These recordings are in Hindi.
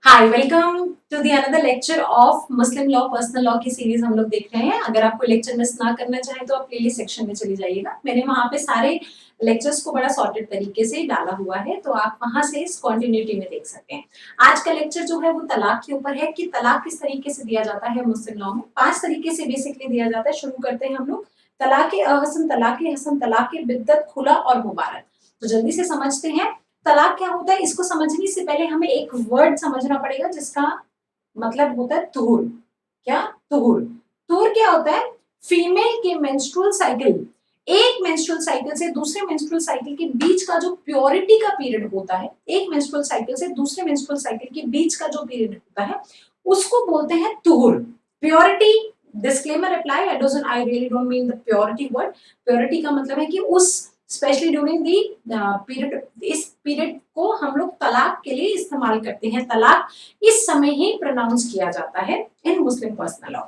Hi welcome to the another lecture of Muslim law personal law की सीरीज हम लोग देख रहे हैं। अगर आपको लेक्चर मिस ना करना चाहे तो आप प्लेलिस्ट सेक्शन में चली जाइएगा। मैंने वहां पे सारे लेक्चर्स को बड़ा सॉर्टेड तरीके से डाला हुआ है, तो आप वहां से इस कंटिन्यूटी में देख सकते हैं। आज का लेक्चर जो है वो तलाक के ऊपर है कि तलाक किस तरीके से दिया जाता है मुस्लिम लॉ में। 5 तरीके से बेसिकली दिया जाता है। शुरू करते हैं हम लोग तलाक अहसन, तलाक हसन, तलाक बिद्दत, खुला और मुबारक। तो जल्दी से समझते हैं तलाक क्या होता है। इसको समझने से पहले हमें एक वर्ड समझना पड़ेगा जिसका मतलब होता है तुहुर। क्या? तुहुर। तुहुर क्या होता है? फीमेल के मेंस्ट्रुअल साइकिल, एक मेंस्ट्रुअल साइकिल से दूसरे मेंस्ट्रुअल साइकिल के बीच का जो प्योरिटी का पीरियड होता है, एक मेंस्ट्रुअल साइकिल से दूसरे मेंस्ट्रुअल साइकिल के बीच का जो पीरियड होता है उसको बोलते हैं तुहुर। Purity, disclaimer apply, I really don't mean the purity word. Purity का मतलब है कि उस स्पेशली ड्यूरिंग दी पीरियड, इस पीरियड को हम लोग तलाक के लिए इस्तेमाल करते हैं। तलाक इस समय ही प्रोनाउंस किया जाता है इन मुस्लिम पर्सनल लॉ।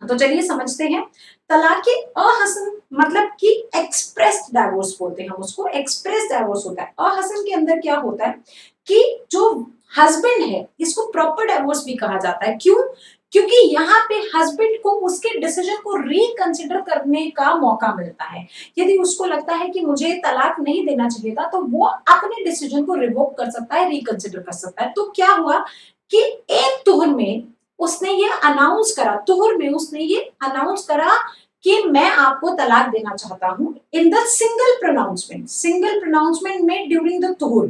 तो चलिए समझते हैं। तलाक के अहसन मतलब कि एक्सप्रेस्ड डाइवोर्स बोलते हैं हम उसको। एक्सप्रेस डाइवोर्स होता है। अहसन के अंदर क्या होता है कि जो हस्बैंड है इसको प्रॉपर डाइवोर्स भी कहा जाता है। क्यों? क्योंकि यहाँ पे हस्बैंड को उसके डिसीजन को रिकंसिडर करने का मौका मिलता है। यदि उसको लगता है कि मुझे तलाक नहीं देना चाहिए था तो वो अपने डिसीजन को रिवोक कर सकता है, रिकंसिडर कर सकता है। तो क्या हुआ कि एक तुहर में उसने ये अनाउंस करा, तुहर में उसने ये अनाउंस करा कि मैं आपको तलाक देना चाहता हूं in the single pronouncement. Single pronouncement में ड्यूरिंग द तुहर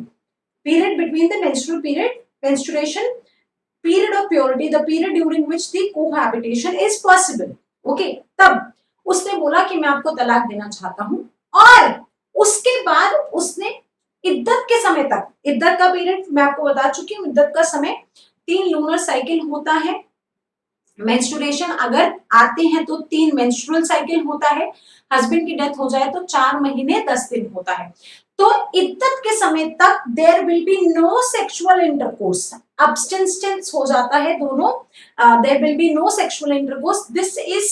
period between the menstrual period, menstruation period of purity, the period during which the cohabitation is possible. Okay, तब उसने बोला कि मैं आपको तलाक देना चाहता हूं और उसके बाद उसने इद्दत के समय तक, इद्दत का पीरियड मैं आपको बता चुकी हूँ। इद्दत का समय 3 लूनर साइकिल होता है। मेंस्ट्रुएशन अगर आते हैं तो 3 मेंस्ट्रुअल साइकिल होता है। हस्बैंड की डेथ हो जाए तो 4 महीने 10 दिन होता है। तो इद्दत के समय तक there will be no sexual intercourse, abstinence हो जाता है दोनों। There will be no sexual intercourse. This is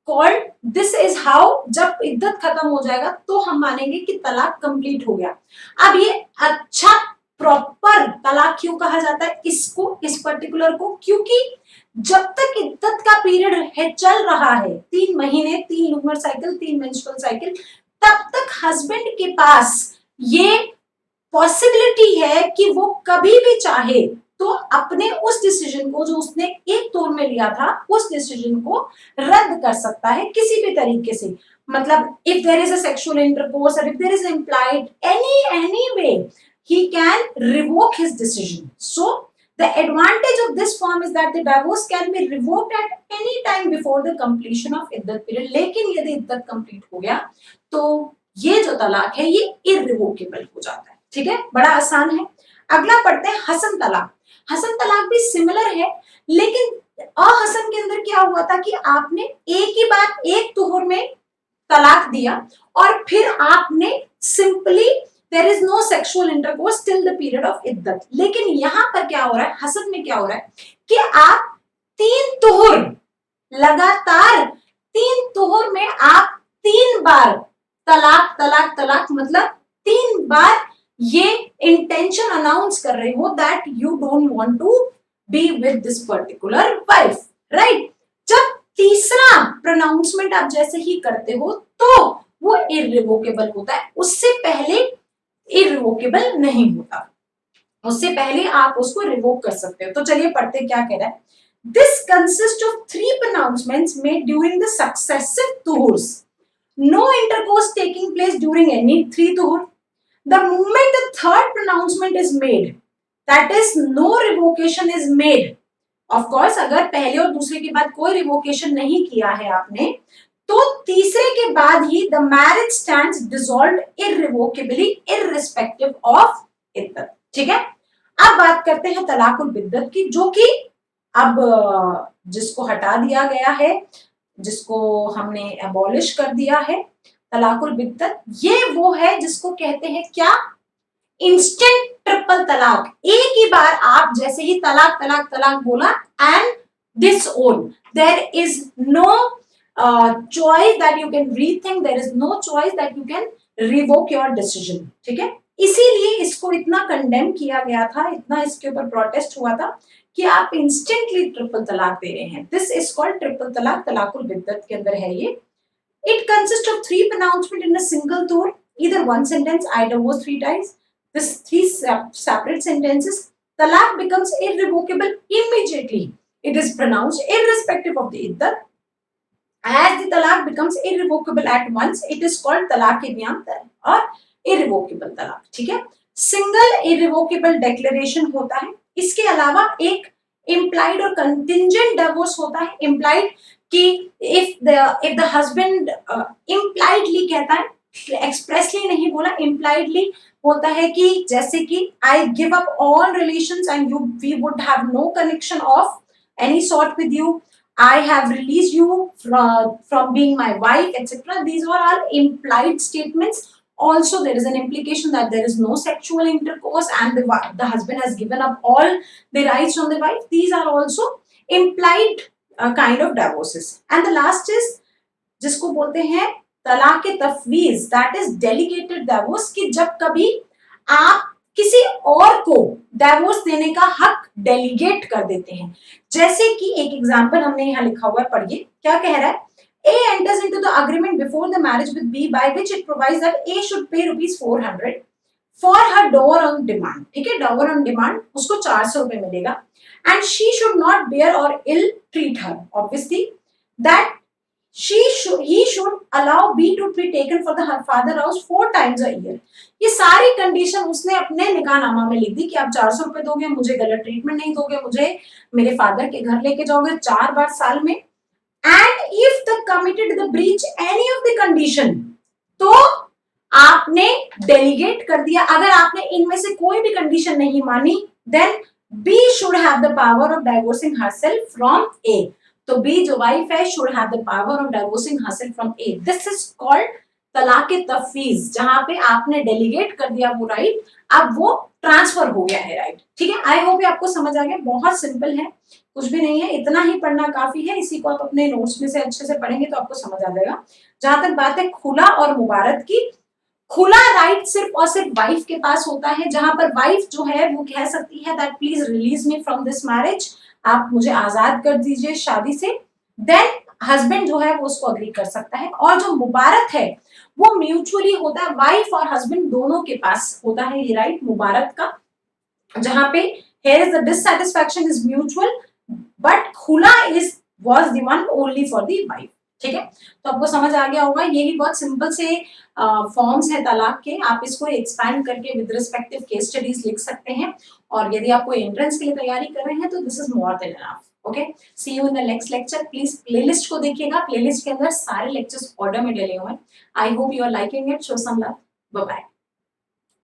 called, this is how, जब इद्दत खत्म हो जाएगा तो हम मानेंगे कि तलाक कंप्लीट हो गया। अब ये अच्छा प्रॉपर तलाक क्यों कहा जाता है इसको, इस पर्टिकुलर को? क्योंकि जब तक इद्दत का पीरियड है चल रहा है, 3 महीने, 3 लूनर साइकिल, 3 मेंस्ट्रुअल साइकिल, तब तक हस्बैंड के पास ये पॉसिबिलिटी है कि वो कभी भी चाहे तो अपने उस डिसीजन को जो उसने एक तौर में लिया था उस डिसीजन को रद्द कर सकता है किसी भी तरीके से। मतलब if there is a sexual intercourse और if there is implied any way he can revoke his decision. So the advantage of this form is that the divorce can be revoked at any time before the completion of iddat period. लेकिन यदि इद्दत कंप्लीट हो गया तो ये जो तलाक है ये इररिवोकेबल हो जाता है। ठीक है, बड़ा आसान है। अगला पढ़ते हैं हसन तलाक। हसन तलाक भी सिमिलर है, लेकिन अहसन के अंदर क्या हुआ था कि आपने एक ही बार एक तुहर में तलाक दिया और फिर आपने simply there is no sexual intercourse till the period of इद्दत। लेकिन यहां पर क्या हो रहा है, हसन में क्या हो रहा है कि आप 3 तुहर लगातार, 3 तुहर में आप 3 बार तलाक तलाक तलाक, मतलब 3 बार ये इंटेंशन अनाउंस कर रहे हो that you don't want to be with this particular wife, right. जब तीसरा प्रोनाउंसमेंट आप जैसे ही करते हो तो वो इररिवोकेबल होता है, उससे पहले इररिवोकेबल नहीं होता। उससे पहले आप उसको रिवोक कर सकते हो। तो चलिए पढ़ते क्या कह रहा है। This consist of 3 pronouncements made during the successive तुहुर्स, no intercourse taking place during any 3 तुहुर। The moment the third pronouncement is made, that is no revocation is made. Of course अगर पहले और दूसरे के बाद कोई रिवोकेशन नहीं किया है आपने तो तीसरे के बाद ही the marriage stands dissolved irrevocably irrespective of इद्दत। ठीक है, अब बात करते हैं तलाकुल बिद्दत की, जो कि अब जिसको हटा दिया गया है, जिसको हमने एबॉलिश कर दिया है। तलाकुल बिद्दत ये वो है जिसको कहते हैं क्या, इंस्टेंट ट्रिपल तलाक। एक ही बार आप जैसे ही तलाक तलाक तलाक बोला and this one, there is no choice that you can rethink, there is no choice that you can revoke your decision। ठीक है, इसीलिए इसको इतना कंडेम किया गया था, इतना इसके ऊपर प्रोटेस्ट हुआ था कि आप इंस्टेंटली ट्रिपल तलाक दे रहे हैं। दिस इज कॉल्ड ट्रिपल तलाक, तलाकुल बिद्दत के अंदर है ये। It consists of three pronouncements in a single tur, either one sentence, I divorce 3 times. This three separate sentences. Talaq becomes irrevocable immediately. It is pronounced irrespective of the iddat. As the talaq becomes irrevocable at once, it is called talaq-e-biyan or irrevocable talaq. ठीक है? Single irrevocable declaration होता है. इसके अलावा एक implied और contingent divorce होता है. Implied कि if the husband impliedly कहता है, expressly नहीं बोला, impliedly बोलता है कि जैसे कि I give up all relations and we would have no connection of any sort with you. I have released you from being my wife, etc. These are all implied statements. Also, there is an implication that there is no sexual intercourse and the husband has given up all the rights on the wife. These are also implied kind of divorces. And the last is जिसको बोलते हैं तलाक तफवीज, दैट इज डेलीगेटेड डिवोर्स, कि जब कभी आप किसी और को डिवोर्स देने का हक डेलीगेट कर देते हैं। जैसे कि एक एग्जांपल हमने यहाँ लिखा हुआ है, पढ़िए क्या कह रहा है। A enters into the agreement before the marriage with B by which it provides that A should pay ₹400 for her dower on demand। ठीक है, dower on demand उसको 400 रुपए मिलेगा। And she should not bear or ill treat her। Obviously that he should allow B to be taken for the father house 4 times a year। ये सारी कंडीशन उसने अपने निकाहनामा में लिख दी कि आप 400 रुपए दोगे, मुझे गलत ट्रीटमेंट नहीं दोगे, मुझे मेरे फादर के घर लेके जाओगे 4 बार साल में। And if the committed the breach any of the condition, तो आपने डेलीगेट कर दिया। अगर आपने इनमें से कोई भी कंडीशन नहीं मानी, then B should have the power of divorcing herself from A। तो B जो वाइफ है should have the power of divorcing herself from A। This is called तलाक तफवीज, जहां पे आपने डेलीगेट कर दिया वो राइट, अब वो ट्रांसफर हो गया है राइट। ठीक है, आई होप आपको समझ आ गया। बहुत सिंपल है, कुछ भी नहीं है, इतना ही पढ़ना काफी है। इसी को आप अपने नोट्स में से अच्छे से पढ़ेंगे तो आपको समझ आ जाएगा। जहां तक बात है खुला और मुबारत की, खुला राइट सिर्फ और सिर्फ वाइफ के पास होता है, जहां पर वाइफ जो है वो कह सकती है that please release me from this marriage, आप मुझे आजाद कर दीजिए शादी से। देन हस्बैंड जो है वो उसको अग्री कर सकता है। और जो मुबारत है वो म्यूचुअली होता है, वाइफ और हस्बैंड दोनों के पास होता है ये राइट मुबारत का, जहां पे here is the dissatisfaction is mutual but खुला is was the one only for the wife। ठीक है, तो आपको समझ आ गया होगा। यही बहुत सिंपल से फॉर्म्स है तलाक के, आप इसको एक्सपैंड करके विद रिस्पेक्टिव केस स्टडीज लिख सकते हैं। और यदि आप कोई एंट्रेंस के लिए तैयारी कर रहे हैं तो this is more than enough. Okay, see you in the next lecture. Please playlist को देखिएगा, प्लेलिस्ट के अंदर सारे लेक्चर्स ऑर्डर में डले हुए हैं। I hope you are liking it, show some love, bye bye.